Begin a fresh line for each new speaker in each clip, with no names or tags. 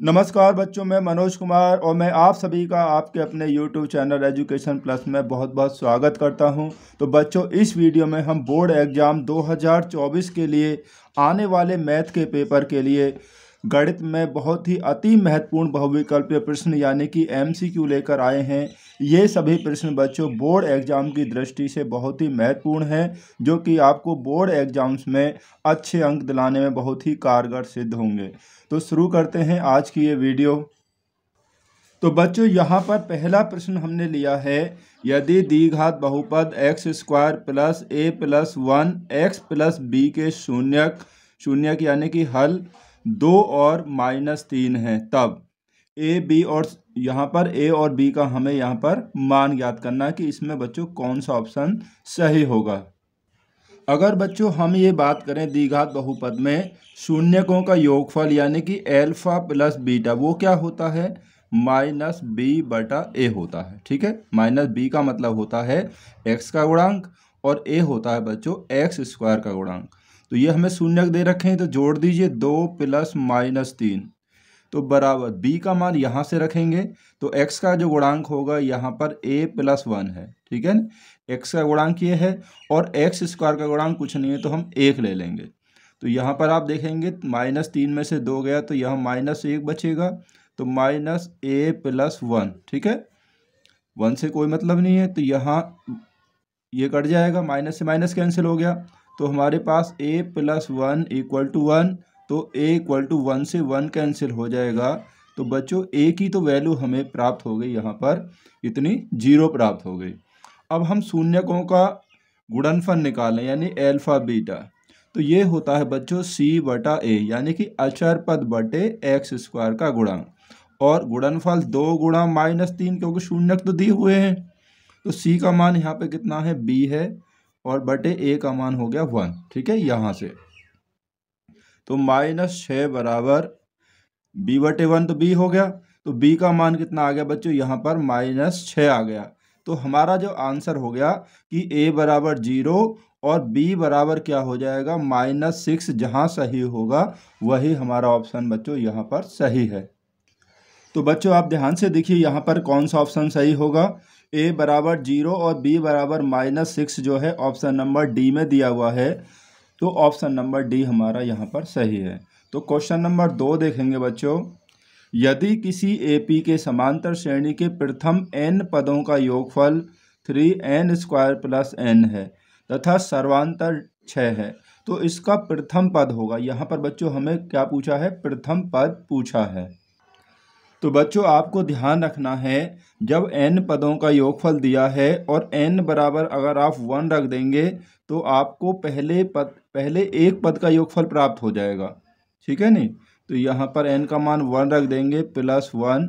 नमस्कार बच्चों, मैं मनोज कुमार और मैं आप सभी का आपके अपने YouTube चैनल एजुकेशन प्लस में बहुत बहुत स्वागत करता हूं। तो बच्चों, इस वीडियो में हम बोर्ड एग्ज़ाम 2024 के लिए आने वाले मैथ के पेपर के लिए गणित में बहुत ही अति महत्वपूर्ण बहुविकल्पीय प्रश्न यानी कि MCQ लेकर आए हैं। ये सभी प्रश्न बच्चों बोर्ड एग्ज़ाम की दृष्टि से बहुत ही महत्वपूर्ण हैं, जो कि आपको बोर्ड एग्ज़ाम्स में अच्छे अंक दिलाने में बहुत ही कारगर सिद्ध होंगे। तो शुरू करते हैं आज की ये वीडियो। तो बच्चों, यहाँ पर पहला प्रश्न हमने लिया है, यदि द्विघात बहुपद x² plus a plus 1 x plus b के शून्यक यानी कि हल 2 और -3 है, तब a b और यहाँ पर a और b का हमें यहाँ पर मान ज्ञात करना है कि इसमें बच्चों कौन सा ऑप्शन सही होगा। अगर बच्चों हम ये बात करें द्विघात बहुपद में शून्यकों का योगफल यानी कि अल्फा प्लस बीटा, वो क्या होता है -b/a होता है। ठीक है, -b का मतलब होता है x का गुणांक और a होता है बच्चों x² का गुणांक। तो ये हमें शून्यक दे रखे हैं, तो जोड़ दीजिए 2 + -3 तो बराबर b का मान यहाँ से रखेंगे, तो x का जो गुणांक होगा यहाँ पर a + 1 है। ठीक है ना, x का गुणांक ये है और x² का गुणांक कुछ नहीं है, तो हम 1 ले लेंगे। तो यहाँ पर आप देखेंगे -3 में से 2 गया तो यहाँ -1 बचेगा, तो -a + 1। ठीक है, 1 से कोई मतलब नहीं है, तो यहाँ ये कट जाएगा, माइनस से माइनस कैंसिल हो गया, तो हमारे पास a + 1 = 1, तो a = 1 से 1 कैंसिल हो जाएगा। तो बच्चों a की तो वैल्यू हमें प्राप्त हो गई, यहाँ पर इतनी 0 प्राप्त हो गई। अब हम शून्यकों का गुणनफल निकालें यानी अल्फा बीटा, तो ये होता है बच्चों c/a यानी कि अचर पद बटे x² का गुणांक, और गुणनफल 2 गुणा -3 क्योंकि शून्यक तो दिए हुए हैं, तो c का मान यहाँ पे कितना है b है और बटे a का मान हो गया 1। ठीक है, यहाँ से तो -6 बराबर b/1 तो b हो गया, तो b का मान कितना आ गया बच्चों यहाँ पर -6 आ गया। तो हमारा जो आंसर हो गया कि a बराबर 0 और b बराबर क्या हो जाएगा -6, जहाँ सही होगा वही हमारा ऑप्शन बच्चों यहाँ पर सही है। तो बच्चों आप ध्यान से देखिए यहाँ पर कौन सा ऑप्शन सही होगा। a बराबर 0 और b बराबर -6 जो है ऑप्शन नंबर डी में दिया हुआ है, तो ऑप्शन नंबर डी हमारा यहाँ पर सही है। तो क्वेश्चन नंबर 2 देखेंगे बच्चों, यदि किसी AP के समांतर श्रेणी के प्रथम n पदों का योगफल 3n² + n है तथा सर्वांतर 6 है, तो इसका प्रथम पद होगा। यहाँ पर बच्चों हमें क्या पूछा है, प्रथम पद पूछा है। तो बच्चों आपको ध्यान रखना है, जब n पदों का योगफल दिया है और n बराबर अगर आप 1 रख देंगे तो आपको पहले एक पद का योगफल प्राप्त हो जाएगा। ठीक है नहीं, तो यहाँ पर n का मान 1 रख देंगे +1,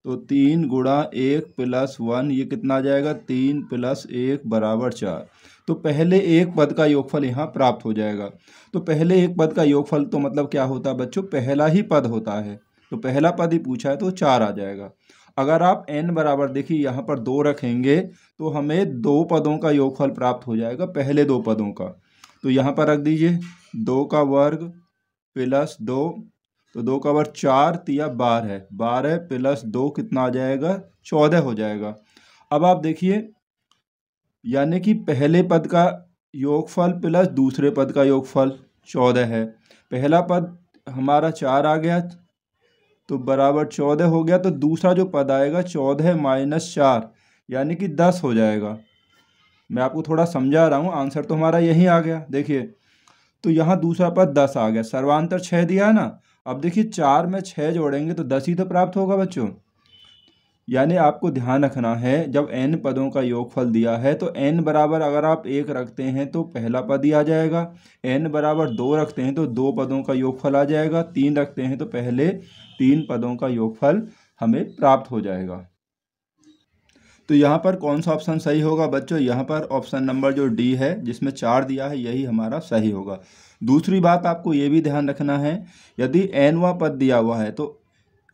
तो 3 गुणा 1 + 1 ये कितना आ जाएगा 3 + 1 = 4। तो पहले एक पद का योगफल यहाँ प्राप्त हो जाएगा। तो पहले एक पद का योगफल तो मतलब क्या होता है बच्चों, पहला ही पद होता है, तो पहला पद ही पूछा है तो 4 आ जाएगा। अगर आप n बराबर देखिए यहाँ पर 2 रखेंगे तो हमें 2 पदों का योगफल प्राप्त हो जाएगा, पहले 2 पदों का। तो यहाँ पर रख दीजिए 2 का वर्ग + 2, तो 2 का वर्ग 4 तिया 12 है, 12 + 2 कितना आ जाएगा 14 हो जाएगा। अब आप देखिए यानी कि पहले पद का योगफल प्लस दूसरे पद का योगफल 14 है, पहला पद हमारा 4 आ गया तो बराबर 14 हो गया, तो दूसरा जो पद आएगा 14 - 4 यानी कि 10 हो जाएगा। मैं आपको थोड़ा समझा रहा हूँ, आंसर तो हमारा यही आ गया। देखिए तो यहाँ दूसरा पद 10 आ गया, सर्वांतर 6 दिया है ना। अब देखिए 4 में 6 जोड़ेंगे तो 10 ही तो प्राप्त होगा बच्चों। यानी आपको ध्यान रखना है, जब n पदों का योगफल दिया है तो n बराबर अगर आप 1 रखते हैं तो पहला पद ही आ जाएगा, n बराबर 2 रखते हैं तो 2 पदों का योगफल आ जाएगा, 3 रखते हैं तो पहले 3 पदों का योगफल हमें प्राप्त हो जाएगा। तो यहाँ पर कौन सा ऑप्शन सही होगा बच्चों, यहाँ पर ऑप्शन नंबर जो डी है जिसमें 4 दिया है यही हमारा सही होगा। दूसरी बात आपको ये भी ध्यान रखना है, यदि nवां पद दिया हुआ है तो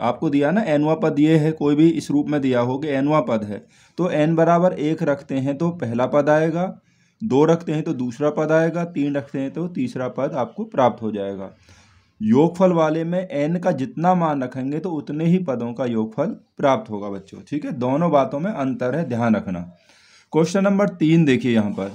आपको दिया ना nवां पद ये है, कोई भी इस रूप में दिया हो कि nवां पद है, तो n बराबर 1 रखते हैं तो पहला पद आएगा, 2 रखते हैं तो दूसरा पद आएगा, 3 रखते हैं तो तीसरा पद आपको प्राप्त हो जाएगा। योगफल वाले में n का जितना मान रखेंगे तो उतने ही पदों का योगफल प्राप्त होगा बच्चों। ठीक है, दोनों बातों में अंतर है, ध्यान रखना। क्वेश्चन नंबर 3 देखिए यहाँ पर,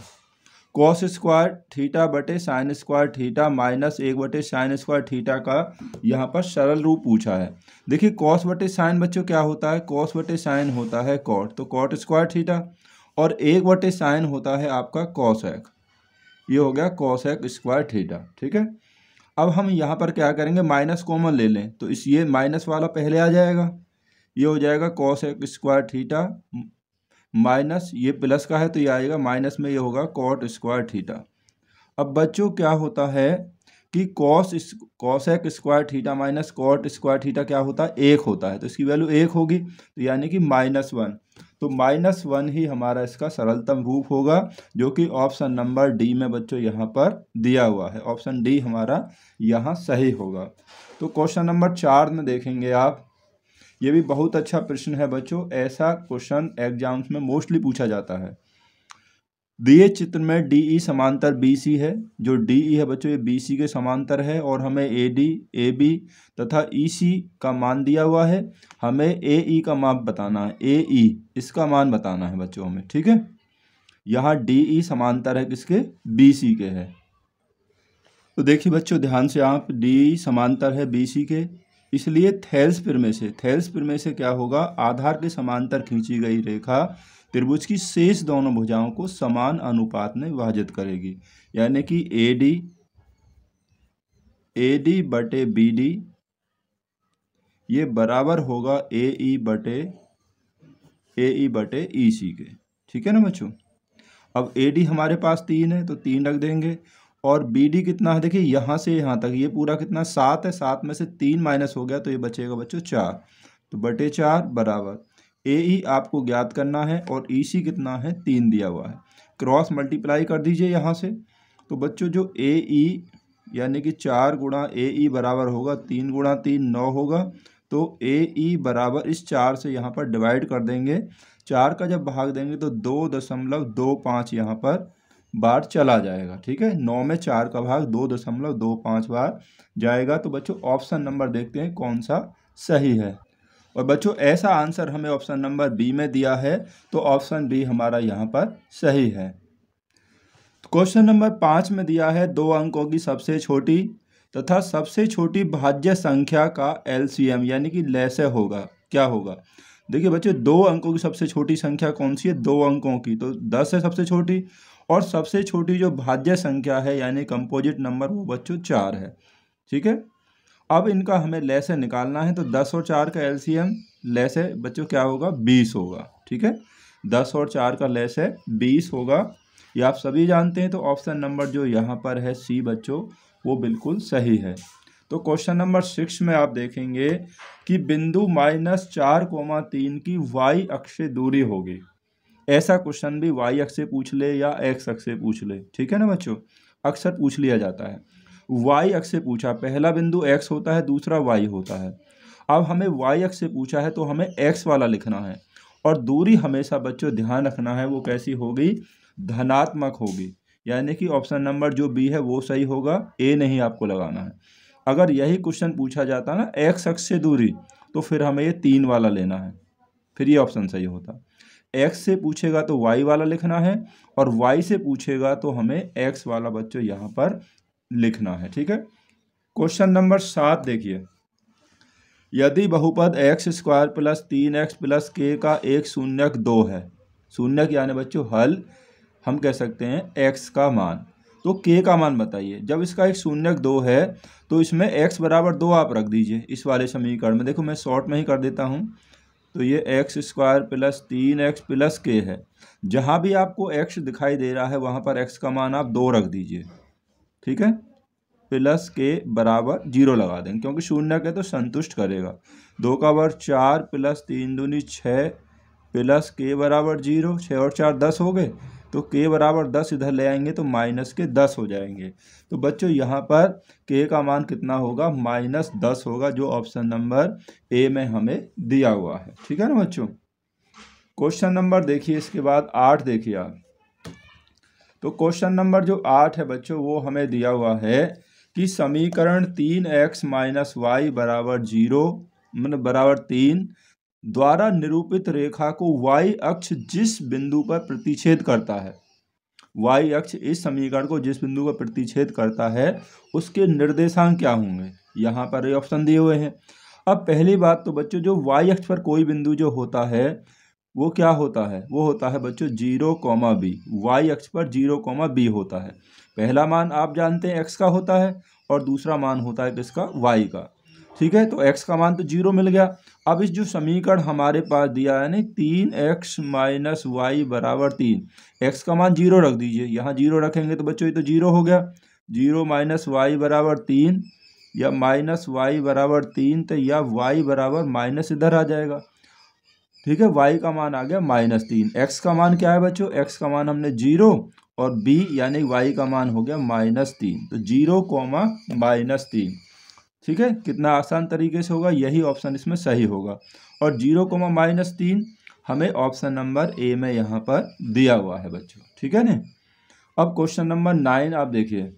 कॉस स्क्वायर थीटा बटे साइन स्क्वायर थीटा माइनस 1 बटे साइन स्क्वायर थीटा का यहाँ पर सरल रूप पूछा है। देखिए कॉस बटे साइन बच्चों क्या होता है, कॉस बटे साइन होता है कॉट, तो कॉट स्क्वायर थीटा, और 1 बटे साइन होता है आपका कॉस एक्स, ये हो गया कॉस एक्स स्क्वायर थीटा। ठीक है, अब हम यहाँ पर क्या करेंगे, माइनस कॉमन ले लें, तो इस ये माइनस वाला पहले आ जाएगा, ये हो जाएगा cos x square theta minus ये प्लस का है तो ये आएगा माइनस में, ये होगा कॉट स्क्वायर थीटा। अब बच्चों क्या होता है कि cos x square theta minus cot square theta क्या होता है, 1 होता है, तो इसकी वैल्यू 1 होगी, तो यानी कि -1, तो -1 ही हमारा इसका सरलतम रूप होगा, जो कि ऑप्शन नंबर डी में बच्चों यहाँ पर दिया हुआ है। ऑप्शन डी हमारा यहाँ सही होगा। तो क्वेश्चन नंबर 4 में देखेंगे आप, ये भी बहुत अच्छा प्रश्न है बच्चों, ऐसा क्वेश्चन एग्जाम्स में मोस्टली पूछा जाता है। दिए चित्र में DE समांतर BC है, जो DE है बच्चों ये BC के समांतर है, और हमें AD, AB तथा EC का मान दिया हुआ है, हमें AE का मान बताना है, AE इसका मान बताना है बच्चों हमें। ठीक है, यहाँ DE समांतर है किसके, BC के है। तो देखिए बच्चों ध्यान से आप, DE समांतर है BC के, इसलिए थेल्स प्रमेय से क्या होगा, आधार के समांतर खींची गई रेखा त्रिभुज की शेष दोनों भुजाओं को समान अनुपात में विभाजित करेगी, यानी कि AD बटे BD ये बराबर होगा AE बटे EC के। ठीक है ना बच्चों, अब AD हमारे पास 3 है तो 3 रख देंगे, और BD कितना है, देखिए यहाँ से यहाँ तक ये पूरा कितना 7 है, 7 में से 3 माइनस हो गया तो ये बचेगा बच्चों 4, तो बटे 4 बराबर AE आपको ज्ञात करना है, और EC कितना है 3 दिया हुआ है, क्रॉस मल्टीप्लाई कर दीजिए यहाँ से। तो बच्चों जो AE यानी कि 4 गुणा AE बराबर होगा 3 गुणा 3 9 होगा, तो AE बराबर इस 4 से यहाँ पर डिवाइड कर देंगे, 4 का जब भाग देंगे तो 2.25 यहाँ पर बार चला जाएगा। ठीक है, 9 में 4 का भाग 2.25 बार जाएगा। तो बच्चों ऑप्शन नंबर देखते हैं कौन सा सही है, और बच्चों ऐसा आंसर हमें ऑप्शन नंबर बी में दिया है, तो ऑप्शन बी हमारा यहाँ पर सही है। क्वेश्चन नंबर 5 में दिया है 2 अंकों की सबसे छोटी तथा सबसे छोटी भाज्य संख्या का LCM यानी कि लैसे होगा, क्या होगा। देखिए बच्चों 2 अंकों की सबसे छोटी संख्या कौन सी है, 2 अंकों की, तो 10 है सबसे छोटी, और सबसे छोटी जो भाज्य संख्या है यानी कंपोजिट नंबर वो बच्चों 4 है। ठीक है, अब इनका हमें लैसे निकालना है, तो 10 और 4 का LCM लैसे बच्चों क्या होगा, 20 होगा। ठीक है, 10 और 4 का लैसे 20 होगा, ये आप सभी जानते हैं। तो ऑप्शन नंबर जो यहाँ पर है सी बच्चों वो बिल्कुल सही है। तो क्वेश्चन नंबर 6 में आप देखेंगे कि बिंदु -4,3 की y अक्ष से दूरी होगी। ऐसा क्वेश्चन भी y अक्ष से पूछ ले या x अक्ष से पूछ ले, ठीक है ना बच्चों, अक्सर पूछ लिया जाता है। y अक्ष से पूछा, पहला बिंदु x होता है, दूसरा y होता है। अब हमें y अक्ष से पूछा है तो हमें x वाला लिखना है, और दूरी हमेशा बच्चों ध्यान रखना है वो कैसी होगी, धनात्मक होगी, यानी कि ऑप्शन नंबर जो बी है वो सही होगा, ए नहीं आपको लगाना है। अगर यही क्वेश्चन पूछा जाता ना x अक्ष से दूरी, तो फिर हमें ये 3 वाला लेना है, फिर ये ऑप्शन सही होता। x से पूछेगा तो y वाला लिखना है, और y से पूछेगा तो हमें x वाला बच्चों यहाँ पर लिखना है। ठीक है, क्वेश्चन नंबर 7 देखिए, यदि बहुपद x² + 3x + k का एक शून्यक 2 है, शून्यक यानी बच्चों हल हम कह सकते हैं x का मान, तो k का मान बताइए। जब इसका एक शून्यक 2 है तो इसमें x बराबर 2 आप रख दीजिए इस वाले समीकरण में। देखो मैं शॉर्ट में ही कर देता हूँ, तो ये x² + 3x + k है, जहाँ भी आपको x दिखाई दे रहा है वहाँ पर x का मान आप 2 रख दीजिए। ठीक है, प्लस के बराबर 0 लगा देंगे, क्योंकि शून्यक है तो संतुष्ट करेगा। 2 का वर्ग 4 + 3 दूनी 6 प्लस के बराबर 0, 6 और 4 10 हो गए, तो के बराबर 10 इधर ले आएंगे तो -10 हो जाएंगे। तो बच्चों यहाँ पर के का मान कितना होगा, -10 होगा, जो ऑप्शन नंबर ए में हमें दिया हुआ है। ठीक है ना बच्चों, क्वेश्चन नंबर देखिए इसके बाद 8 देखिए आप। तो क्वेश्चन नंबर जो 8 है बच्चों वो हमें दिया हुआ है कि समीकरण 3x माइनस वाई बराबर 0 मतलब बराबर 3 द्वारा निरूपित रेखा को y अक्ष जिस बिंदु पर प्रतिच्छेद करता है, y अक्ष इस समीकरण को जिस बिंदु पर प्रतिच्छेद करता है उसके निर्देशांक क्या होंगे, यहाँ पर ये ऑप्शन दिए हुए हैं। अब पहली बात तो बच्चों जो y अक्ष पर कोई बिंदु जो होता है वो क्या होता है, वो होता है बच्चों 0, b। y अक्ष पर 0, b होता है। पहला मान आप जानते हैं x का होता है और दूसरा मान होता है किसका, y का। ठीक है, तो x का मान तो 0 मिल गया। अब इस जो समीकरण हमारे पास दिया है ना 3x माइनस वाई बराबर 3, x का मान 0 रख दीजिए, यहाँ 0 रखेंगे तो बच्चों ये तो 0 हो गया। 0 माइनस वाई बराबर 3 या माइनस वाई बराबर 3, तो या y बराबर माइनस इधर आ जाएगा। ठीक है, y का मान आ गया -3। x का मान क्या है बच्चों, x का मान हमने 0 और b यानी y का मान हो गया -3, तो 0, -3। ठीक है, कितना आसान तरीके से होगा, यही ऑप्शन इसमें सही होगा। और 0, हमें ऑप्शन नंबर ए में यहाँ पर दिया हुआ है बच्चों। ठीक है ना। अब क्वेश्चन नंबर 9 आप देखिए।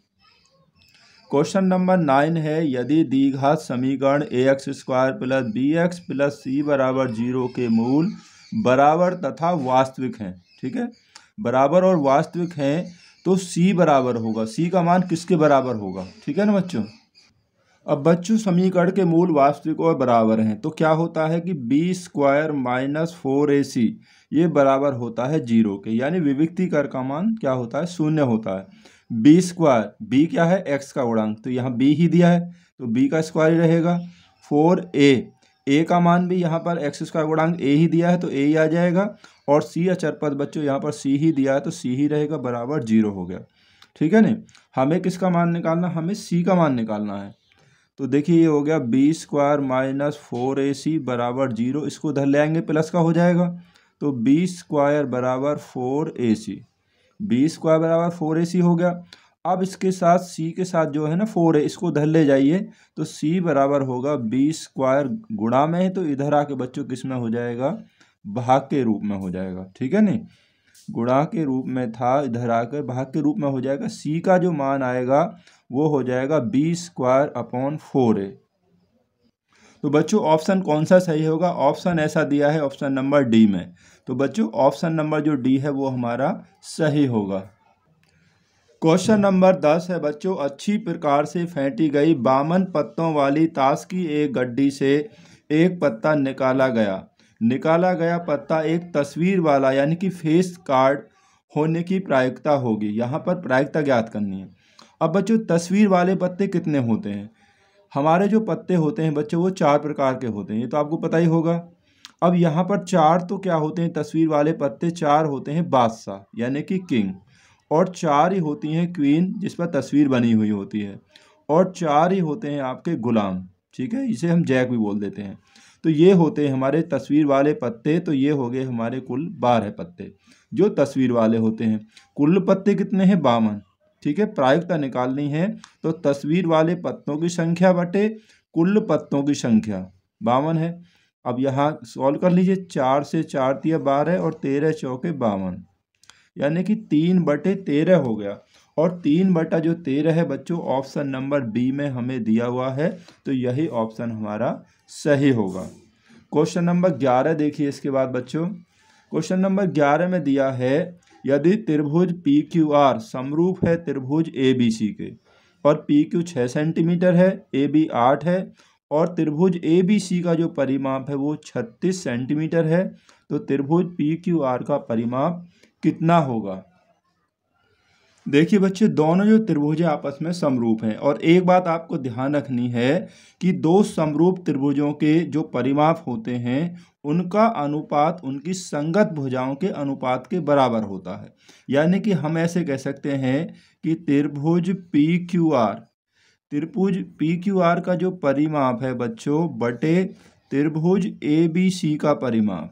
क्वेश्चन नंबर 9 है, यदि द्विघात समीकरण ax² + bx + c बराबर 0 के मूल बराबर तथा वास्तविक हैं। ठीक है, बराबर और वास्तविक हैं तो c बराबर होगा, c का मान किसके बराबर होगा। ठीक है ना बच्चों। अब बच्चों समीकरण के मूल वास्तविक और बराबर हैं तो क्या होता है कि b² - 4ac ये बराबर होता है 0 के, यानी विविक्ति कर का मान क्या होता है, 0 होता है। b², b क्या है, x का गुणांक, तो यहाँ b ही दिया है तो b का स्क्वायर ही रहेगा। 4a, a का मान भी यहाँ पर x का गुणांक a ही दिया है तो a ही आ जाएगा। और c अचर पद बच्चों यहाँ पर c ही दिया है तो c ही रहेगा, बराबर 0 हो गया। ठीक है ना। हमें किसका मान निकालना, हमें c का मान निकालना है। तो देखिए ये हो गया b² - 4ac बराबर 0, इसको उधर ले आएंगे प्लस का हो जाएगा, तो b² बराबर 4ac, b² बराबर 4ac हो गया। अब इसके साथ c के साथ जो है ना 4 है, इसको उधर ले जाइए तो c बराबर होगा b² गुणा में है तो इधर आके बच्चों किस में हो जाएगा, भाग के रूप में हो जाएगा। ठीक है नहीं, गुणा के रूप में था, इधर आकर भाग के रूप में हो जाएगा। c का जो मान आएगा वो हो जाएगा b² / 4a। तो बच्चों ऑप्शन कौन सा सही होगा, ऑप्शन ऐसा दिया है ऑप्शन नंबर डी में, तो बच्चों ऑप्शन नंबर जो डी है वो हमारा सही होगा। क्वेश्चन नंबर 10 है बच्चों, अच्छी प्रकार से फेंटी गई 52 पत्तों वाली ताश की एक गड्डी से एक पत्ता निकाला गया पत्ता एक तस्वीर वाला यानी कि फेस कार्ड होने की प्रायिकता होगी। यहाँ पर प्रायिकता ज्ञात करनी है। अब बच्चों तस्वीर वाले पत्ते कितने होते हैं, हमारे जो पत्ते होते हैं बच्चों वो 4 प्रकार के होते हैं, ये तो आपको पता ही होगा। अब यहाँ पर 4 तो क्या होते हैं तस्वीर वाले पत्ते, 4 होते हैं बादशाह यानी कि किंग, और 4 ही होती हैं क्वीन जिस पर तस्वीर बनी हुई होती है, और 4 ही होते हैं आपके गुलाम। ठीक है, इसे हम जैक भी बोल देते हैं। तो ये होते हैं हमारे तस्वीर वाले पत्ते, तो ये हो गए हमारे कुल 12 पत्ते जो तस्वीर वाले होते हैं। कुल पत्ते कितने हैं, 52। ठीक है, प्रायिकता निकालनी है तो तस्वीर वाले पत्तों की संख्या बटे कुल पत्तों की संख्या 52 है। अब यहाँ सॉल्व कर लीजिए, 4 से 4 × 12 और 13 × 4 = 52, यानी कि 3/13 हो गया। और 3/13 है बच्चों ऑप्शन नंबर बी में हमें दिया हुआ है, तो यही ऑप्शन हमारा सही होगा। क्वेश्चन नंबर 11 देखिए इसके बाद बच्चों। क्वेश्चन नंबर 11 में दिया है, यदि त्रिभुज PQR समरूप है त्रिभुज ABC के और PQ 6 सेंटीमीटर है, AB 8 है और त्रिभुज ABC का जो परिमाप है वो 36 सेंटीमीटर है, तो त्रिभुज PQR का परिमाप कितना होगा। देखिए बच्चे दोनों जो त्रिभुज आपस में समरूप हैं, और एक बात आपको ध्यान रखनी है कि दो समरूप त्रिभुजों के जो परिमाप होते हैं उनका अनुपात उनकी संगत भुजाओं के अनुपात के बराबर होता है। यानी कि हम ऐसे कह सकते हैं कि त्रिभुज PQR का जो परिमाप है बच्चों बटे त्रिभुज ABC का परिमाप,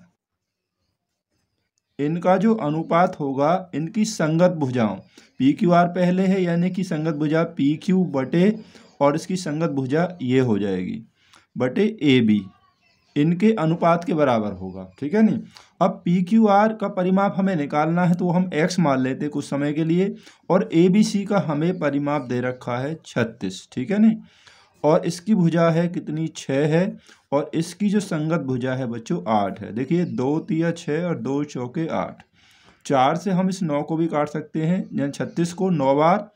इनका जो अनुपात होगा इनकी संगत भुजाओं, PQR पहले है यानी कि संगत भुजा PQ बटे और इसकी संगत भुजा ये हो जाएगी बटे AB। इनके अनुपात के बराबर होगा, ठीक है नहीं। अब पी क्यू आर का परिमाप हमें निकालना है तो हम x मान लेते कुछ समय के लिए, और ए बी सी का हमें परिमाप दे रखा है 36, ठीक है नहीं। और इसकी भुजा है कितनी, 6 है, और इसकी जो संगत भुजा है बच्चों 8 है। देखिए 2 तिया 6 और 2 चौके 8, 4 से हम इस 9 को भी काट सकते हैं, यानी 36 को 9 बार।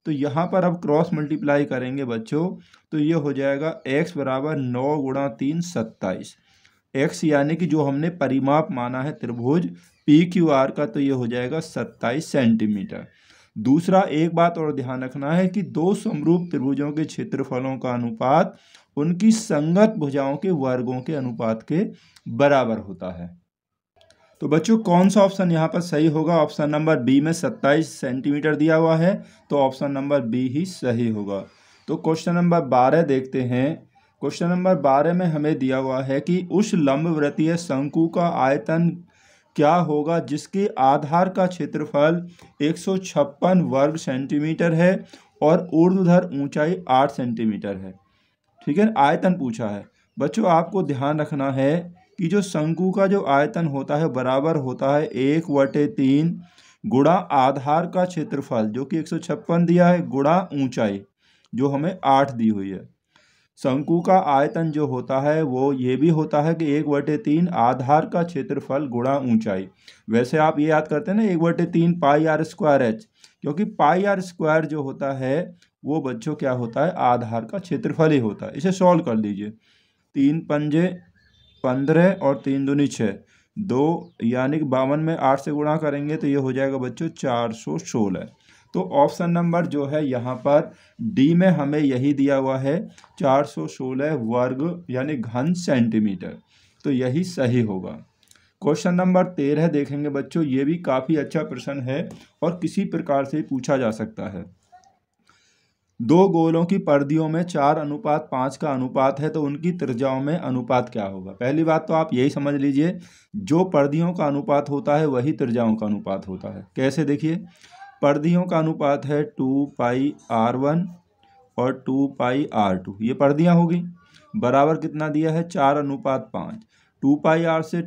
तो यहाँ पर अब क्रॉस मल्टीप्लाई करेंगे बच्चों, तो ये हो जाएगा x बराबर 9 गुणा 3 27, x यानी कि जो हमने परिमाप माना है त्रिभुज पी क्यू आर का, तो ये हो जाएगा 27 सेंटीमीटर। दूसरा एक बात और ध्यान रखना है कि दो समरूप त्रिभुजों के क्षेत्रफलों का अनुपात उनकी संगत भुजाओं के वर्गों के अनुपात के बराबर होता है। तो बच्चों कौन सा ऑप्शन यहाँ पर सही होगा? ऑप्शन नंबर बी में 27 सेंटीमीटर दिया हुआ है, तो ऑप्शन नंबर बी ही सही होगा। तो क्वेश्चन नंबर 12 देखते हैं। क्वेश्चन नंबर 12 में हमें दिया हुआ है कि उस लंबवृत्तीय शंकु का आयतन क्या होगा जिसके आधार का क्षेत्रफल 156 वर्ग सेंटीमीटर है और ऊर्ध्वाधर ऊंचाई 8 सेंटीमीटर है, ठीक है। आयतन पूछा है बच्चों, आपको ध्यान रखना है कि जो शंकु का जो आयतन होता है बराबर होता है 1/3 गुणा आधार का क्षेत्रफल जो कि 156 दिया है गुणा ऊंचाई जो हमें 8 दी हुई है। शंकु का आयतन जो होता है वो ये भी होता है कि 1/3 आधार का क्षेत्रफल गुणा ऊंचाई। वैसे आप ये याद करते हैं ना 1/3 पाई आर स्क्वायर एच, क्योंकि पाई आर स्क्वायर जो होता है वो बच्चों क्या होता है, आधार का क्षेत्रफल ही होता है। इसे सॉल्व कर लीजिए, 3 पंजे 15 और 3 दूनी 6, 2 यानी कि 52 में 8 से गुणा करेंगे तो ये हो जाएगा बच्चों 416। तो ऑप्शन नंबर जो है यहाँ पर डी में हमें यही दिया हुआ है 416 वर्ग यानी घन सेंटीमीटर, तो यही सही होगा। क्वेश्चन नंबर 13 देखेंगे बच्चों, ये भी काफ़ी अच्छा प्रश्न है और किसी प्रकार से पूछा जा सकता है। दो गोलों की परिधियों में 4:5 का अनुपात है तो उनकी त्रिज्याओं में अनुपात क्या होगा? पहली बात तो आप यही समझ लीजिए, जो परिधियों का अनुपात होता है वही त्रिज्याओं का अनुपात होता है। कैसे? देखिए, परिधियों का अनुपात है 2πr1 और 2πr2, ये परिधियाँ होगी। बराबर कितना दिया है? 4:5। 2πr से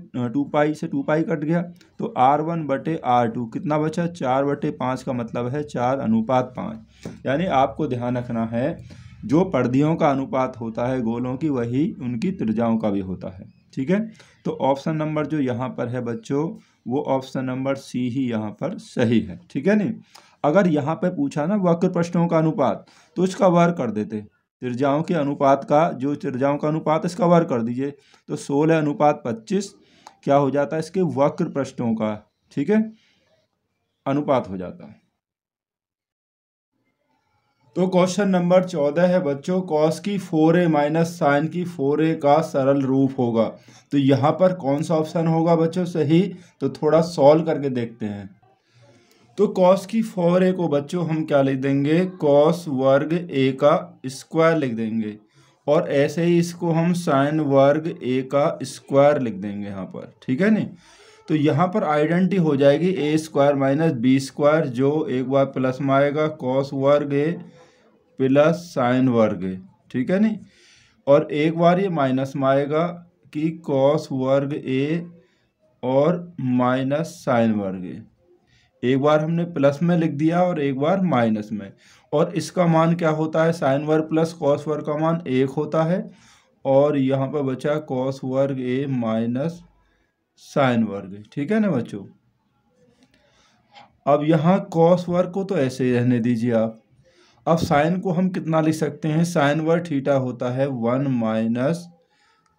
2π कट गया तो r1/r2 कितना बचा? 4/5 का मतलब है 4:5। यानी आपको ध्यान रखना है जो परिधियों का अनुपात होता है गोलों की वही उनकी त्रिज्याओं का भी होता है, ठीक है। तो ऑप्शन नंबर जो यहाँ पर है बच्चों वो ऑप्शन नंबर सी ही यहाँ पर सही है, ठीक है नहीं। अगर यहाँ पे पूछा ना वक्र प्रश्नों का अनुपात तो इसका वर्ग कर देते, त्रिज्याओं के अनुपात का, जो त्रिज्याओं का अनुपात इसका वर्ग कर दीजिए तो 16:25 क्या हो जाता है इसके वक्र प्रश्नों का, ठीक है, अनुपात हो जाता है। तो क्वेश्चन नंबर 14 है बच्चों, कॉस की 4a माइनस साइन की 4a का सरल रूप होगा। तो यहाँ पर कौन सा ऑप्शन होगा बच्चों सही? तो थोड़ा सॉल्व करके देखते हैं। तो कॉस की 4a को बच्चों हम क्या लिख देंगे? कॉस वर्ग a का स्क्वायर लिख देंगे, और ऐसे ही इसको हम साइन वर्ग a का स्क्वायर लिख देंगे यहाँ पर, ठीक है नहीं। तो यहाँ पर आइडेंटिटी हो जाएगी a² माइनस b², जो एक बार प्लस में आएगा कॉस वर्ग a प्लस साइन वर्ग a, ठीक है नहीं। और एक बार ये माइनस में आएगा कि कॉस वर्ग a और माइनस साइन वर्ग a। एक बार हमने प्लस में लिख दिया और एक बार माइनस में, और इसका मान क्या होता है? साइन वर्ग प्लस कॉस वर्ग का मान 1 होता है, और यहाँ पर बचा कॉस वर्ग a माइनस साइन वर्ग, ठीक है ना बच्चों। अब यहाँ कॉस वर्ग को तो ऐसे ही रहने दीजिए आप। अब साइन को हम कितना लिख सकते हैं? साइन वर्ग थीटा होता है 1 माइनस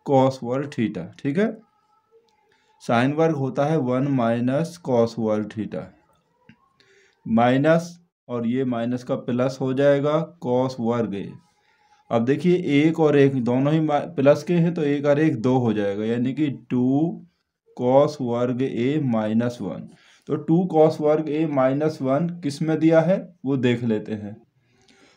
कॉस वर्ग थीटा, ठीक है। साइन वर्ग होता है 1 माइनस कॉस वर्ग थीटा, माइनस और ये माइनस का प्लस हो जाएगा कॉस वर्ग a। अब देखिए एक और एक दोनों ही प्लस के हैं तो एक और एक 2 हो जाएगा, यानी कि 2 कॉस वर्ग a माइनस 1। तो 2 कॉस वर्ग a माइनस 1 किस में दिया है वो देख लेते हैं।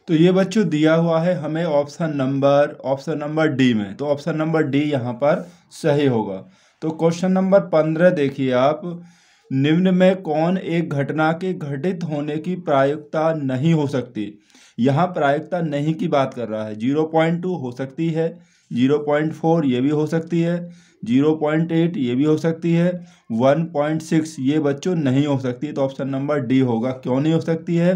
तो ये बच्चों दिया हुआ है हमें ऑप्शन नंबर डी में, तो ऑप्शन नंबर डी यहाँ पर सही होगा। तो क्वेश्चन नंबर 15 देखिए आप, निम्न में कौन एक घटना के घटित होने की प्रायिकता नहीं हो सकती? यहाँ प्रायिकता नहीं की बात कर रहा है। 0.2 हो सकती है, 0.4 ये भी हो सकती है, 0.8 ये भी हो सकती है, 1.6 ये बच्चों नहीं हो सकती। तो ऑप्शन नंबर डी होगा। क्यों नहीं हो सकती है?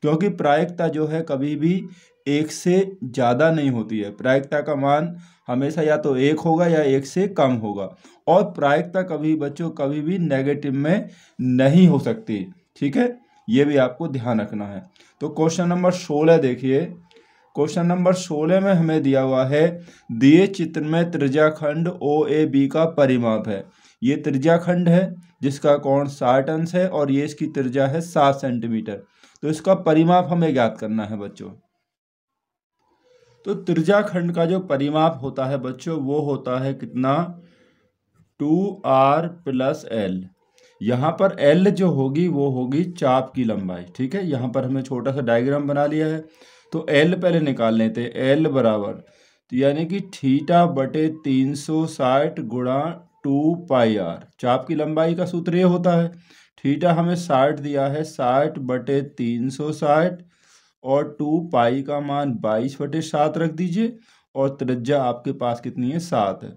क्योंकि प्रायिकता जो है कभी भी एक से ज़्यादा नहीं होती है। प्रायिकता का मान हमेशा या तो एक होगा या एक से कम होगा, और प्रायिकता कभी बच्चों कभी भी नेगेटिव में नहीं हो सकती। ठीक है, ये भी आपको ध्यान रखना है। तो क्वेश्चन नंबर 16 देखिए। क्वेश्चन नंबर 16 में हमें दिया हुआ है, दिए चित्र में त्रिज्याखंड OAB का परिमाप है। ये त्रिज्याखंड है जिसका कोण 60 अंश है और ये इसकी त्रिज्या है 7 सेंटीमीटर। तो इसका परिमाप हमें ज्ञात करना है बच्चों। तो त्रिज्याखंड का जो परिमाप होता है बच्चों वो होता है कितना, 2r + l। यहाँ पर l जो होगी वो होगी चाप की लंबाई। ठीक है, यहाँ पर हमने छोटा सा डायग्राम बना लिया है। तो l पहले निकाल लेते हैं। l बराबर, तो यानी कि θ/360 गुणा 2πr। चाप की लंबाई का सूत्र ये होता है। थीटा हमें 60 दिया है, 60/360 और 2 का मान 22/7 रख दीजिए, और त्रिज्या आपके पास कितनी है, 7 है।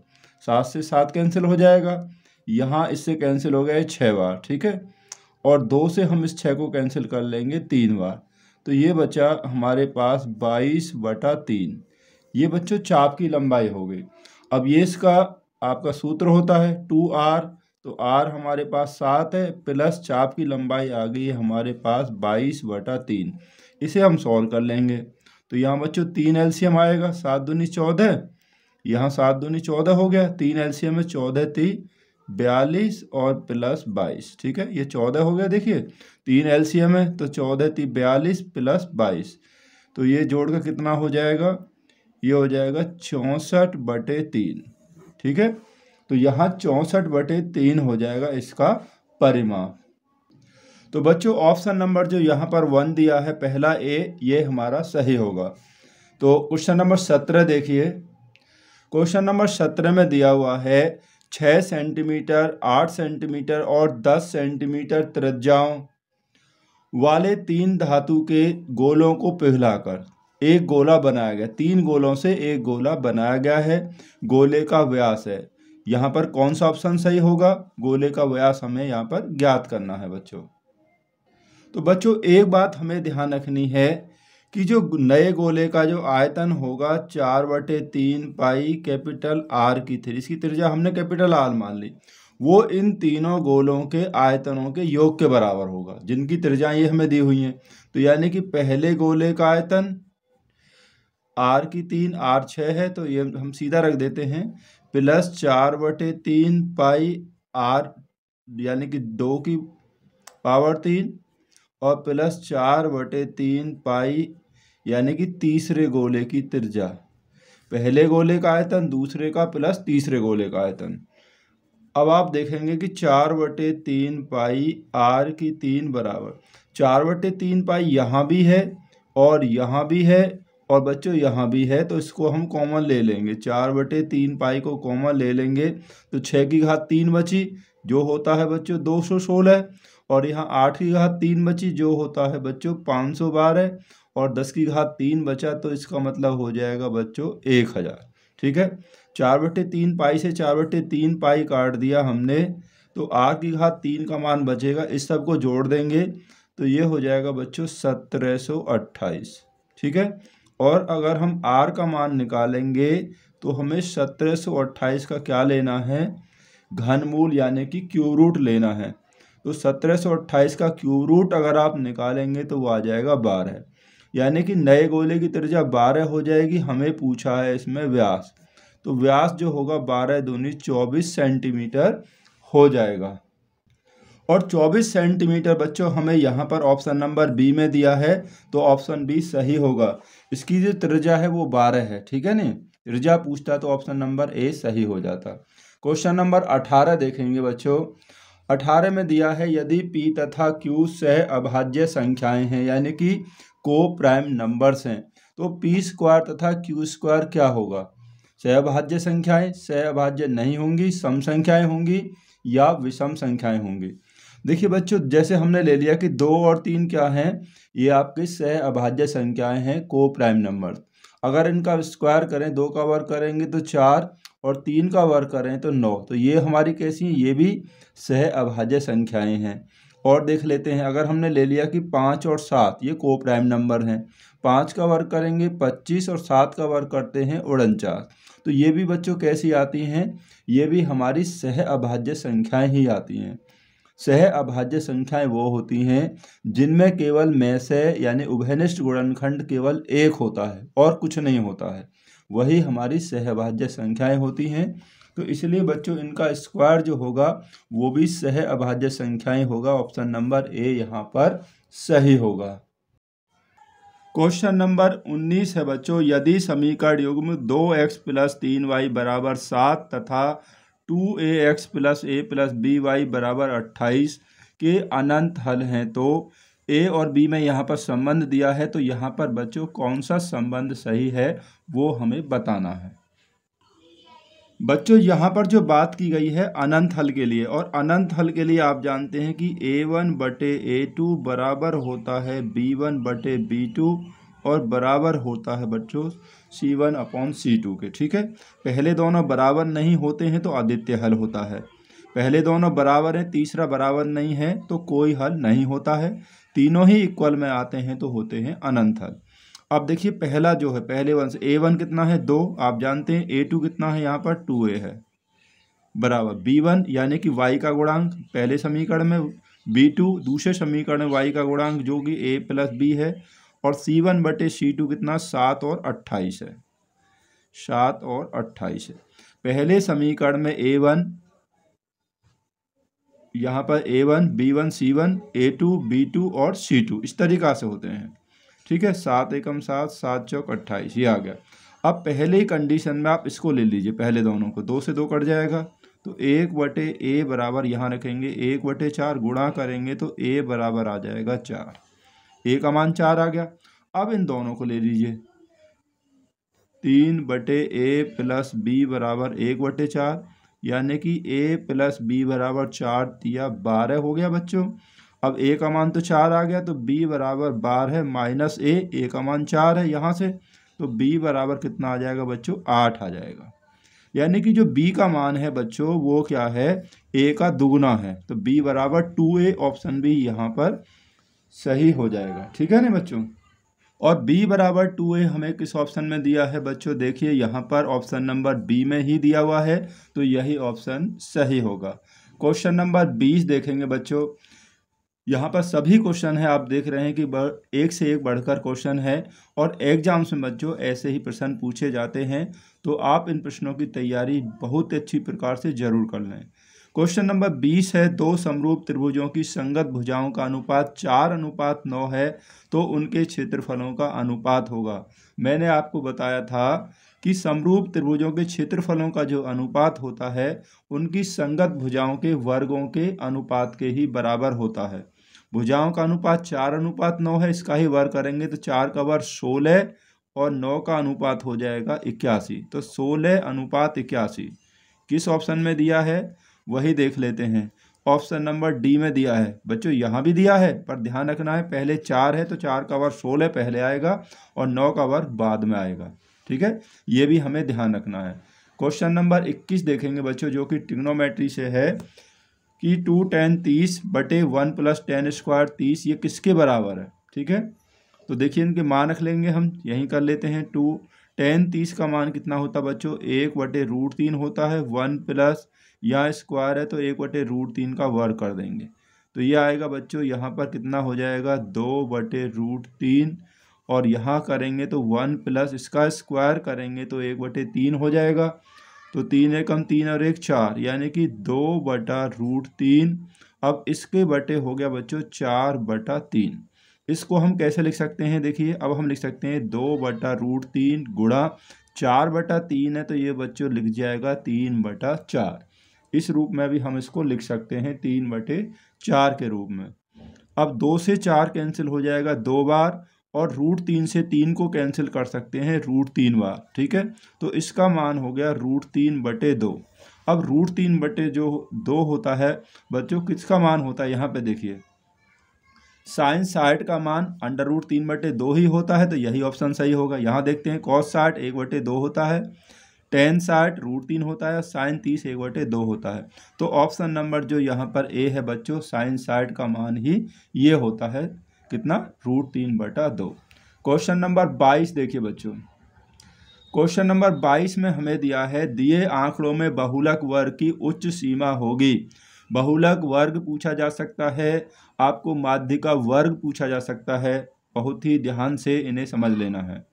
7 से 7 कैंसिल हो जाएगा, यहाँ इससे कैंसिल हो गया 6 बार। ठीक है, और 2 से हम इस 6 को कैंसिल कर लेंगे 3 बार। तो ये बचा हमारे पास 22/3। ये बच्चों चाप की लंबाई हो गई। अब ये इसका आपका सूत्र होता है 2r। तो r हमारे पास 7 है, प्लस चाप की लंबाई आ गई है हमारे पास 22/3। इसे हम सॉल्व कर लेंगे। तो यहाँ बच्चों 3 LCM आएगा, 7 दूनी 14, यहाँ 7 दूनी 14 हो गया। 3 LCM में 14 3 42 और प्लस 22। ठीक है, ये 14 हो गया। देखिए 3 LCM है तो 14 3 42 प्लस 22, तो ये जोड़ कर कितना हो जाएगा, ये हो जाएगा 64/3। ठीक है, तो यहाँ 64/3 हो जाएगा इसका परिमाप। तो बच्चों ऑप्शन नंबर जो यहाँ पर 1 दिया है पहला ए, ये हमारा सही होगा। तो क्वेश्चन नंबर 17 देखिए। क्वेश्चन नंबर 17 में दिया हुआ है 6 सेंटीमीटर, 8 सेंटीमीटर और 10 सेंटीमीटर त्रिज्याओं वाले 3 धातु के गोलों को पिघलाकर एक गोला बनाया गया। 3 गोलों से एक गोला बनाया गया है। गोले का व्यास है। यहाँ पर कौन सा ऑप्शन सही होगा, गोले का व्यास हमें यहाँ पर ज्ञात करना है बच्चों। तो बच्चों एक बात हमें ध्यान रखनी है कि जो नए गोले का जो आयतन होगा 4/3 पाई कैपिटल R की 3, इसकी त्रिज्या हमने कैपिटल R मान ली, वो इन तीनों गोलों के आयतनों के योग के बराबर होगा, जिनकी त्रिज्याएं ये हमें दी हुई हैं। तो यानी कि पहले गोले का आयतन R की 3, R 6 है, तो ये हम सीधा रख देते हैं, प्लस 4/3 पाई R यानी कि 2 की पावर 3 और प्लस 4/3 पाई यानी कि तीसरे गोले की त्रिज्या। पहले गोले का आयतन, दूसरे का प्लस तीसरे गोले का आयतन। अब आप देखेंगे कि 4/3 पाई R की 3 बराबर 4/3 पाई यहाँ भी है और यहाँ भी है और बच्चों यहाँ भी है, तो इसको हम कॉमन ले लेंगे। 4/3 पाई को कॉमन ले लेंगे तो 6 की घात 3 बची, जो होता है बच्चों 216, और यहाँ 8 की घात 3 बची, जो होता है बच्चों 512, और 10 की घात 3 बचा, तो इसका मतलब हो जाएगा बच्चों 1000। ठीक है, 4/3 पाई से 4/3 पाई काट दिया हमने, तो 8 की घात 3 का मान बचेगा। इस सब को जोड़ देंगे तो ये हो जाएगा बच्चों 1728। ठीक है, और अगर हम R का मान निकालेंगे तो हमें 1728 का क्या लेना है, घनमूल यानी कि क्यूब रूट लेना है। तो 1728 का क्यूब रूट अगर आप निकालेंगे तो वो आ जाएगा 12, यानी कि नए गोले की त्रिज्या 12 हो जाएगी। हमें पूछा है इसमें व्यास, तो व्यास जो होगा 12 दूनी 24 सेंटीमीटर हो जाएगा। और 24 सेंटीमीटर बच्चों हमें यहाँ पर ऑप्शन नंबर बी में दिया है, तो ऑप्शन बी सही होगा। इसकी जो त्रिज्या है वो 12 है। ठीक है, नहीं त्रिज्या पूछता तो ऑप्शन नंबर ए सही हो जाता। क्वेश्चन नंबर 18 देखेंगे बच्चों। 18 में दिया है, यदि P तथा Q सह अभाज्य संख्याएं हैं, यानी कि को प्राइम नंबर्स हैं, तो P² तथा Q² क्या होगा। सहअभाज्य संख्याएं, सहअभाज्य नहीं होंगी, सम संख्याएं होंगी या विषम संख्याएं होंगी। देखिए बच्चों, जैसे हमने ले लिया कि 2 और 3 क्या हैं, ये आपकी सहअभाज्य संख्याएं हैं, को प्राइम नंबर। अगर इनका स्क्वायर करें, 2 का वर्ग करेंगे तो 4 और 3 का वर्ग करें तो 9। तो ये हमारी कैसी हैं, ये भी सह अभाज्य संख्याएं हैं। और देख लेते हैं, अगर हमने ले लिया कि 5 और 7 ये को प्राइम नंबर हैं, 5 का वर्ग करेंगे 25 और 7 का वर्ग करते हैं 49। तो ये भी बच्चों कैसी आती हैं, ये भी हमारी सह अभाज्य संख्याएं ही आती हैं। सह अभाज्य संख्याएं वो होती हैं जिनमें केवल में से यानी उभयनिष्ठ गुणनखंड केवल एक होता है और कुछ नहीं होता है, वही हमारी सह अभाज्य संख्याएं होती हैं। तो इसलिए बच्चों इनका स्क्वायर जो होगा वो भी सह अभाज्य संख्याएं होगा। ऑप्शन नंबर ए यहाँ पर सही होगा। क्वेश्चन नंबर 19 है बच्चों, यदि समीकरण युग्म 2x + 3y = 7 तथा 2ax + a + by = 28 के अनंत हल हैं, तो ए और बी में यहाँ पर संबंध दिया है, तो यहाँ पर बच्चों कौन सा संबंध सही है वो हमें बताना है। बच्चों यहाँ पर जो बात की गई है अनंत हल के लिए, और अनंत हल के लिए आप जानते हैं कि a1/a2 बराबर होता है b1/b2 और बराबर होता है बच्चों c1/c2 के। ठीक है, पहले दोनों बराबर नहीं होते हैं तो अद्वितीय हल होता है, पहले दोनों बराबर हैं तीसरा बराबर नहीं है तो कोई हल नहीं होता है, तीनों ही इक्वल में आते हैं तो होते हैं अनंत हल। अब देखिए पहला जो है, पहले वन से a1 कितना है 2, आप जानते हैं a2 कितना है यहाँ पर 2a है, बराबर b1 यानी कि y का गुणांक पहले समीकरण में, b2 दूसरे समीकरण में y का गुणांक जो कि a + b है, और c1/c2 कितना 7 और 28 है, 7 और 28 है। पहले समीकरण में a1 यहाँ पर a1 b1 c1 a2 b2 और c2 इस तरीक़ा से होते हैं। ठीक है, 7 एकम 7 7 चौक 28 ये आ गया। अब पहले ही कंडीशन में आप इसको ले लीजिए, पहले दोनों को, 2 से 2 कट जाएगा तो 1/a बराबर यहाँ रखेंगे 1/4 गुणा करेंगे तो a बराबर आ जाएगा 4, a का मान 4 आ गया। अब इन दोनों को ले लीजिए, 3/a + b बराबर 1/4 यानी कि a + b बराबर 4 दिया 12 हो गया बच्चों। अब a का मान तो 4 आ गया तो b बराबर 12 माइनस a का मान 4 है यहाँ से, तो b बराबर कितना आ जाएगा बच्चों 8 आ जाएगा। यानी कि जो b का मान है बच्चों वो क्या है, a का दुगुना है, तो b बराबर 2a, ऑप्शन बी यहाँ पर सही हो जाएगा। ठीक है ना बच्चों, और b बराबर 2a हमें किस ऑप्शन में दिया है बच्चों, देखिए यहाँ पर ऑप्शन नंबर बी में ही दिया हुआ है, तो यही ऑप्शन सही होगा। क्वेश्चन नंबर 20 देखेंगे बच्चों, यहाँ पर सभी क्वेश्चन है, आप देख रहे हैं कि एक से एक बढ़कर क्वेश्चन है, और एग्जाम्स में बच्चों ऐसे ही प्रश्न पूछे जाते हैं, तो आप इन प्रश्नों की तैयारी बहुत अच्छी प्रकार से जरूर कर लें। क्वेश्चन नंबर 20 है, दो समरूप त्रिभुजों की संगत भुजाओं का अनुपात 4:9 है, तो उनके क्षेत्रफलों का अनुपात होगा। मैंने आपको बताया था कि समरूप त्रिभुजों के क्षेत्रफलों का जो अनुपात होता है उनकी संगत भुजाओं के वर्गों के अनुपात के ही बराबर होता है। भुजाओं का अनुपात 4:9 है, इसका ही वर्ग करेंगे तो 4 का वर्ग 16 और 9 का अनुपात हो जाएगा 81, तो 16:81 किस ऑप्शन में दिया है वही देख लेते हैं। ऑप्शन नंबर डी में दिया है बच्चों, यहाँ भी दिया है पर ध्यान रखना है पहले 4 है तो 4 का वर्ग 16 पहले आएगा और 9 का वर्ग बाद में आएगा। ठीक है, ये भी हमें ध्यान रखना है। क्वेश्चन नंबर 21 देखेंगे बच्चों, जो कि ट्रिग्नोमेट्री से है कि 2 tan 30 बटे 1 + tan² 30 ये किसके बराबर है। ठीक है, तो देखिए इनके मान रख लेंगे हम, यहीं कर लेते हैं। 2 tan 30 का मान कितना होता है बच्चों, 1/√3 होता है, 1 प्लस यहाँ स्क्वायर है तो 1/√3 का वर्ग कर देंगे, तो ये आएगा बच्चों यहाँ पर कितना हो जाएगा 2/√3, और यहाँ करेंगे तो 1 प्लस इसका स्क्वायर करेंगे तो 1/3 हो जाएगा, तो 3 एकम 3 और 1 4 यानी कि 2/√3। अब इसके बटे हो गया बच्चों 4/3। इसको हम कैसे लिख सकते हैं, देखिए अब हम लिख सकते हैं 2/√3 गुणा 4/3 है तो ये बच्चों लिख जाएगा 3/4। इस रूप में भी हम इसको लिख सकते हैं 3/4 के रूप में। अब 2 से 4 कैंसिल हो जाएगा 2 बार, और √3 से 3 को कैंसिल कर सकते हैं √3 बार। ठीक है, तो इसका मान हो गया √3/2। अब √3/2 होता है बच्चों किसका मान होता है, यहाँ पे देखिए साइन 60 का मान √3/2 ही होता है, तो यही ऑप्शन सही होगा। यहाँ देखते हैं कॉस 60 1/2 होता है, टेन 60 √3 होता है, साइन 30 1/2 होता है। तो ऑप्शन नंबर जो यहाँ पर ए है बच्चों, साइन 60 का मान ही ये होता है, कितना, √3/2। क्वेश्चन नंबर 22 देखिए बच्चों। क्वेश्चन नंबर 22 में हमें दिया है, दिए आंकड़ों में बहुलक वर्ग की उच्च सीमा होगी। बहुलक वर्ग पूछा जा सकता है, आपको माध्य का वर्ग पूछा जा सकता है। बहुत ही ध्यान से इन्हें समझ लेना है,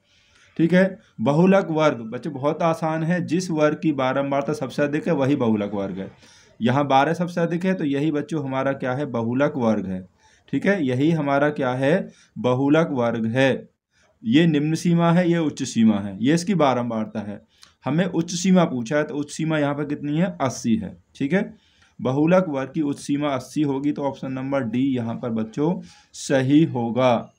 ठीक है। बहुलक वर्ग बच्चों बहुत आसान है, जिस वर्ग की बारंबारता सबसे अधिक है वही बहुलक वर्ग है। यहाँ 12 सबसे अधिक है, तो यही बच्चों हमारा क्या है, बहुलक वर्ग है, ठीक है। यही हमारा क्या है, बहुलक वर्ग है। ये निम्न सीमा है, ये उच्च सीमा है, ये इसकी बारंबारता है। हमें उच्च सीमा पूछा है, तो उच्च सीमा यहाँ पर कितनी है, 80 है, ठीक है। बहुलक वर्ग की उच्च सीमा 80 होगी, तो ऑप्शन नंबर डी यहाँ पर बच्चों सही होगा।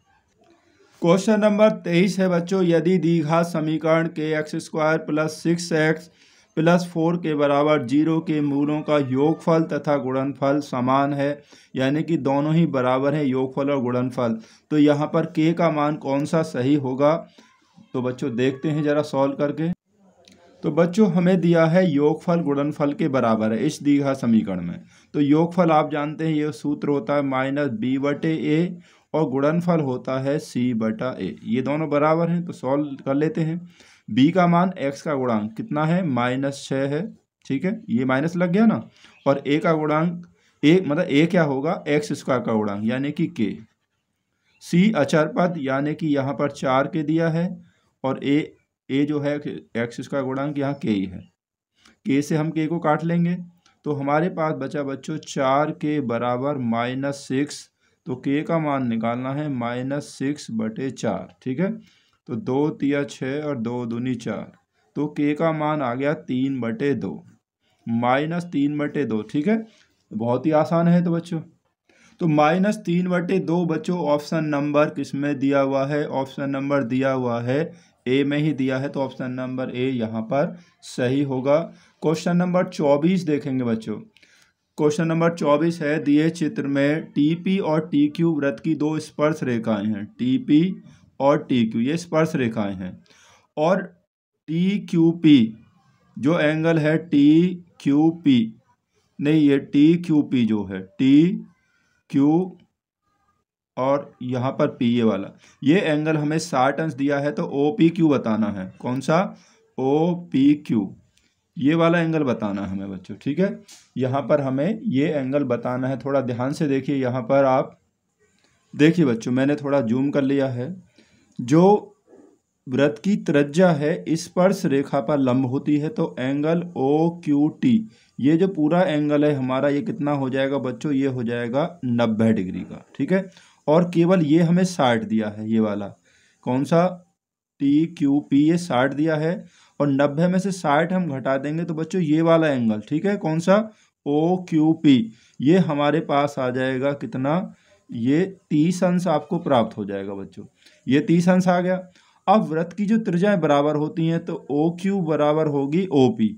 क्वेश्चन नंबर 23 है बच्चों, यदि द्विघात समीकरण के x² + 6x + 4 के बराबर 0 के मूलों का योगफल तथा गुणनफल समान है, यानी कि दोनों ही बराबर हैं, योगफल और गुणनफल, तो यहाँ पर k का मान कौन सा सही होगा। तो बच्चों देखते हैं जरा सॉल्व करके। तो बच्चों हमें दिया है योगफल गुणनफल के बराबर है इस द्विघात समीकरण में। तो योगफल आप जानते हैं, ये सूत्र होता है -b/a और गुणनफल होता है c/a। ये दोनों बराबर हैं, तो सॉल्व कर लेते हैं। b का मान x का गुणांक कितना है, -6 है, ठीक है, ये माइनस लग गया ना। और a का गुणांक, मतलब a क्या होगा, x² का गुणांक यानी कि k। c अचर पद यानी कि यहाँ पर 4 के दिया है, और a जो है x² का गुणांक यहाँ k ही है। k से हम k को काट लेंगे, तो हमारे पास बचा बच्चों 4 के बराबर -6। तो k का मान निकालना है -6/4, ठीक है। तो 2 तिया 6 और 2 दूनी 4, तो k का मान आ गया 3/2, -3/2, ठीक है। बहुत ही आसान है तो बच्चों। तो -3/2 बच्चों ऑप्शन नंबर किस में दिया हुआ है, ऑप्शन नंबर दिया हुआ है ए में ही दिया है, तो ऑप्शन नंबर ए यहाँ पर सही होगा। क्वेश्चन नंबर 24 देखेंगे बच्चों। क्वेश्चन नंबर 24 है, दिए चित्र में TP और TQ वृत्त की दो स्पर्श रेखाएं हैं। TP और TQ ये स्पर्श रेखाएं हैं, और TQP जो एंगल है, TQP नहीं, ये TQP जो है, TQ और यहाँ पर P ये वाला, ये एंगल हमें 60 अंश दिया है, तो OPQ बताना है। कौन सा, OPQ, ये वाला एंगल बताना है हमें बच्चों, ठीक है। यहाँ पर हमें ये एंगल बताना है, थोड़ा ध्यान से देखिए। यहाँ पर आप देखिए बच्चों, मैंने थोड़ा जूम कर लिया है। जो वृत्त की त्रिज्या है स्पर्श रेखा पर लंब होती है, तो एंगल OQT, ये जो पूरा एंगल है हमारा, ये कितना हो जाएगा बच्चों, ये हो जाएगा 90 डिग्री का, ठीक है। और केवल ये हमें 60 दिया है, ये वाला कौन सा, TQP, ये 60 दिया है, और 90 में से 60 हम घटा देंगे, तो बच्चों ये वाला एंगल, ठीक है, कौन सा, OQP, ये हमारे पास आ जाएगा कितना, ये 30 अंश आपको प्राप्त हो जाएगा बच्चों। ये 30 अंश आ गया। अब वृत्त की जो त्रिज्याएं बराबर होती हैं, तो OQ बराबर होगी OP,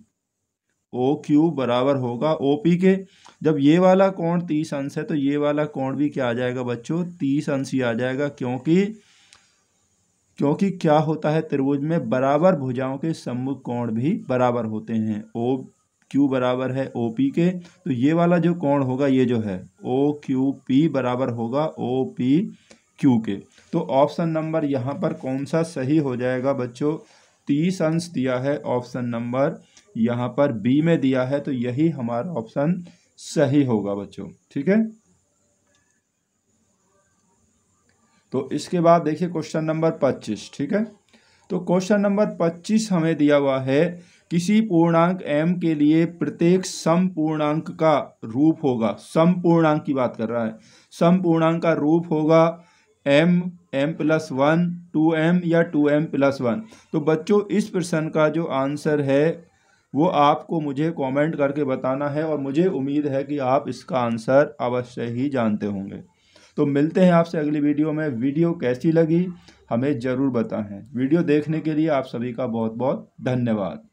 OQ बराबर होगा OP के। जब ये वाला कोण 30 अंश है, तो ये वाला कोण भी क्या आ जाएगा बच्चों, 30 अंश ही आ जाएगा, क्योंकि क्या होता है, त्रिभुज में बराबर भुजाओं के सम्मुख कोण भी बराबर होते हैं। OQ बराबर है OP के, तो ये वाला जो कोण होगा, ये जो है OQP बराबर होगा OPQ के। तो ऑप्शन नंबर यहाँ पर कौन सा सही हो जाएगा बच्चों, 30 अंश दिया है, ऑप्शन नंबर यहाँ पर बी में दिया है, तो यही हमारा ऑप्शन सही होगा बच्चों, ठीक है। तो इसके बाद देखिए क्वेश्चन नंबर 25, ठीक है। तो क्वेश्चन नंबर 25 हमें दिया हुआ है, किसी पूर्णांक m के लिए प्रत्येक सम पूर्णांक का रूप होगा, सम पूर्णांक की बात कर रहा है, सम पूर्णांक का रूप होगा m, m+1, 2m या 2m+1। तो बच्चों इस प्रश्न का जो आंसर है वो आपको मुझे कमेंट करके बताना है, और मुझे उम्मीद है कि आप इसका आंसर अवश्य ही जानते होंगे। तो मिलते हैं आपसे अगली वीडियो में। वीडियो कैसी लगी हमें ज़रूर बताएं। वीडियो देखने के लिए आप सभी का बहुत बहुत धन्यवाद।